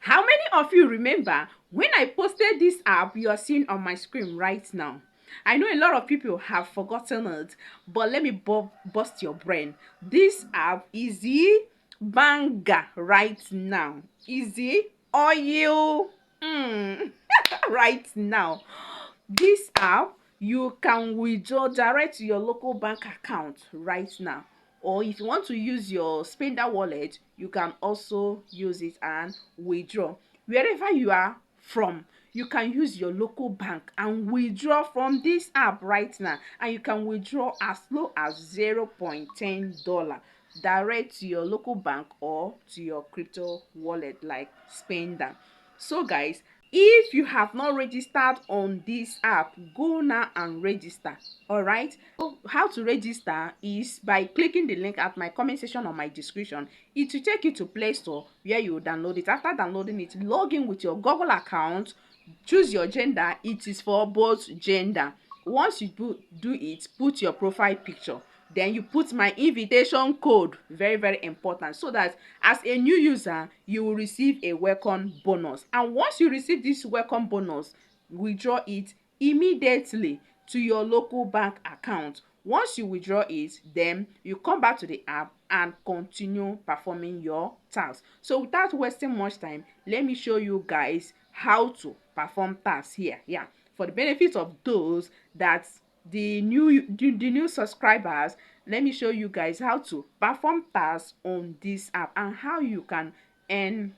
How many of you remember when I posted this app you are seeing on my screen right now? I know a lot of people have forgotten it, but let me bust your brain. This app is the banger right now. Is the oil right now. This app, you can withdraw direct to your local bank account right now. Or if you want to use your spender wallet, you can also use it and withdraw. Wherever you are from, you can use your local bank and withdraw from this app right now. And you can withdraw as low as $0.10 direct to your local bank or to your crypto wallet like spender. So guys, if you have not registered on this app, go now and register. All right, so how to register is by clicking the link at my comment section or my description. It will take you to Play Store where you will download it. After downloading it, log in with your Google account, choose your gender. It is for both gender. Once you do it, put your profile picture, then you put my invitation code, very very important, so that as a new user you will receive a welcome bonus. And once you receive this welcome bonus, withdraw it immediately to your local bank account. Once you withdraw it, then you come back to the app and continue performing your tasks. So without wasting much time, let me show you guys how to perform tasks here. Yeah, for the benefit of those that the new subscribers, let me show you guys how to perform tasks on this app and how you can earn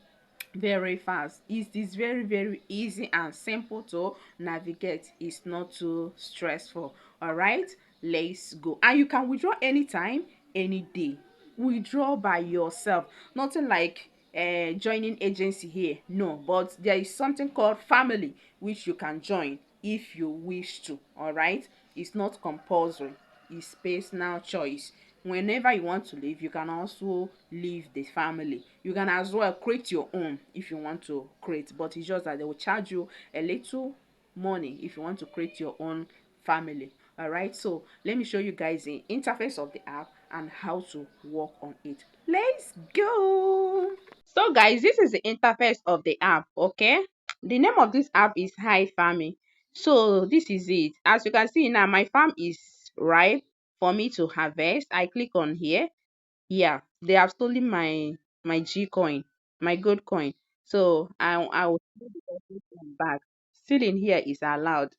very fast. It is very very easy and simple to navigate. It's not too stressful. All right, let's go. And you can withdraw anytime, any day. Withdraw by yourself. Nothing like joining agency here, no, but there is something called family which you can join if you wish to. All right, it's not compulsory, it's personal choice. Whenever you want to leave, you can also leave the family. You can as well create your own if you want to create, but it's just that they will charge you a little money if you want to create your own family. All right, so let me show you guys the interface of the app and how to work on it. Let's go. So guys, this is the interface of the app. Okay, the name of this app is HIFAMI. So this is it. As you can see now, my farm is ripe for me to harvest. I click on here. Yeah, they have stolen my G coin, my gold coin. So I will steal the gold coin back. Stealing here is allowed.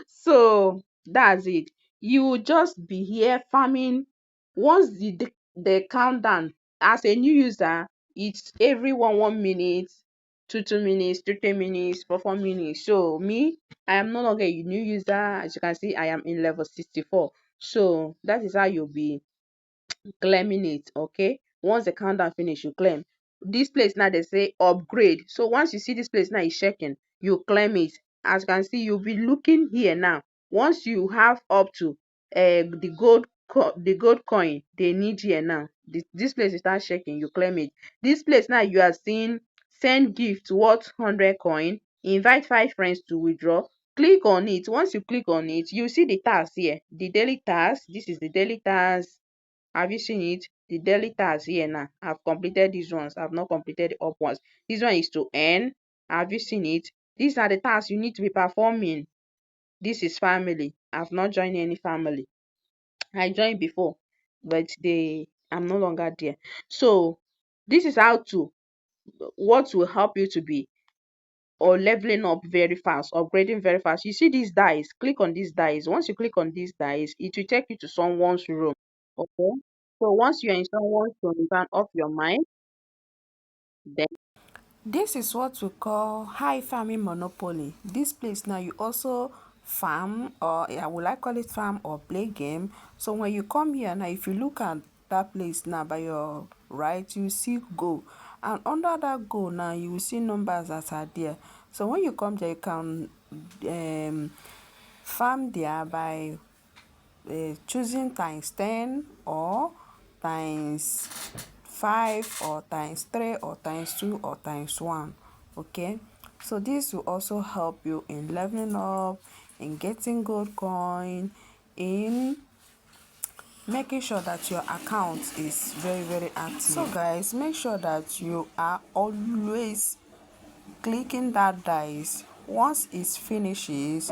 So that's it. You will just be here farming. Once the countdown, as a new user, it's every 1 minute, 2 minutes, 3 minutes, 4 minutes. So me, I am no longer a new user. As you can see, I am in level 64. So that is how you'll be claiming it. Okay, once the countdown finish, you claim this place. Now they say upgrade. So once you see this place now is checking, you claim it. As you can see, you'll be looking here now. Once you have up to the gold coin they need here now, this place is start checking, you claim it. This place now you are seeing send gift worth 100 coin, invite 5 friends to withdraw. Click on it. Once you click on it, you see the task here, the daily task. This is the daily task. Have you seen it? The daily tasks here now. I've completed these ones. I've not completed the up ones. This one is to earn. Have you seen it? These are the tasks you need to be performing. This is family. I've not joined any family. I joined before, but I'm no longer there. So this is how to what will help you to be or leveling up very fast, upgrading very fast. You see these dice, click on these dice. Once you click on these dice, it will take you to someone's room. Okay. So once you're in someone's room, you can off your mind. Then This is what we call high farming monopoly. This place now you also farm, or yeah, will I call it farm or play game. So when you come here now, if you look at that place now by your right, you see go. And under that go now, you will see numbers that are there. So when you come there, you can um, farm there by choosing times 10 or times 5 or times 3 or times 2 or times 1. Okay, so this will also help you in leveling up, in getting gold coin, in making sure that your account is very active. So guys, make sure that you are always clicking that dice. Once it finishes,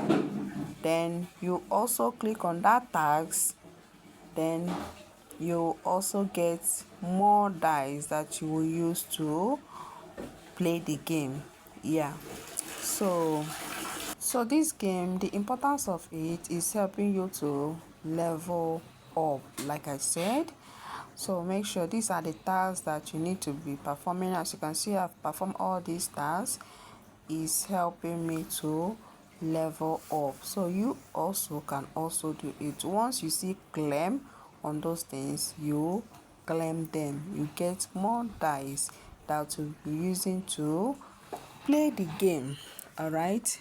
then you also click on that tags, then you also get more dice that you will use to play the game. Yeah, so this game, the importance of it is helping you to level up, like I said. So make sure these are the tasks that you need to be performing. As you can see, I've performed all these tasks. Is helping me to level up, so you also can also do it. Once you see claim on those things, you claim them, you get more dice that you'll be using to play the game. All right,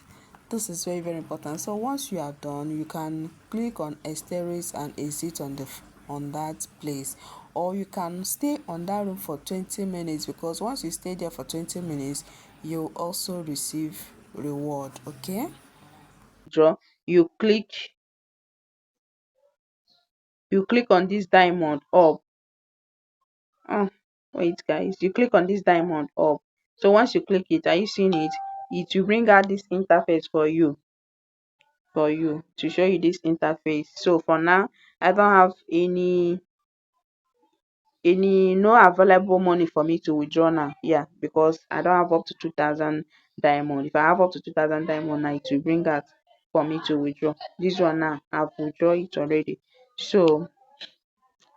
this is very important. So once you are done, you can click on asterisk and exit on the on that place, or you can stay on that room for 20 minutes, because once you stay there for 20 minutes you also receive reward. Okay, Draw. You click on this diamond up. Oh, wait guys, you click on this diamond up. So once you click it, are you seeing it? It will bring out this interface for you to show you this interface. So for now, I don't have any no available money for me to withdraw now. Yeah, because I don't have up to 2,000 diamond. If I have up to 2,000 diamond now, it will bring out for me to withdraw. This one now, I've withdraw it already. So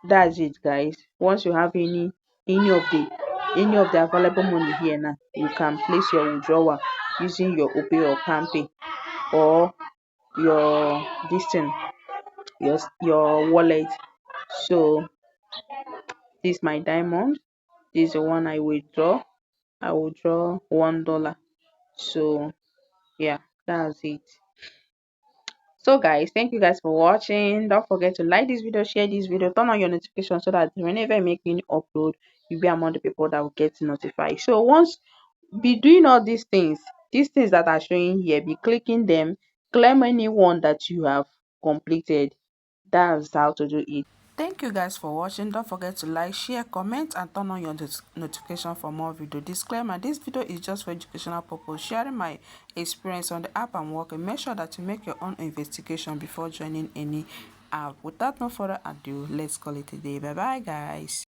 that's it guys. Once you have any of the available money here now, you can place your withdrawal using your opay or palmpay, or your this thing, your wallet. So this is my diamond. This is the one I withdraw. I will draw $1. So yeah, that's it. So guys, thank you guys for watching. Don't forget to like this video, share this video, turn on your notifications so that whenever I make any upload, you'll be among the people that will get notified. So once be doing all these things that are showing here, be clicking them, claim any one that you have completed. That's how to do it. thank you guys for watching. Don't forget to like, share, comment and turn on your notification for more video. Disclaimer, this video is just for educational purpose, sharing my experience on the app I'm working. Make sure that you make your own investigation before joining any app. Without no further ado, let's call it a day. Bye bye guys.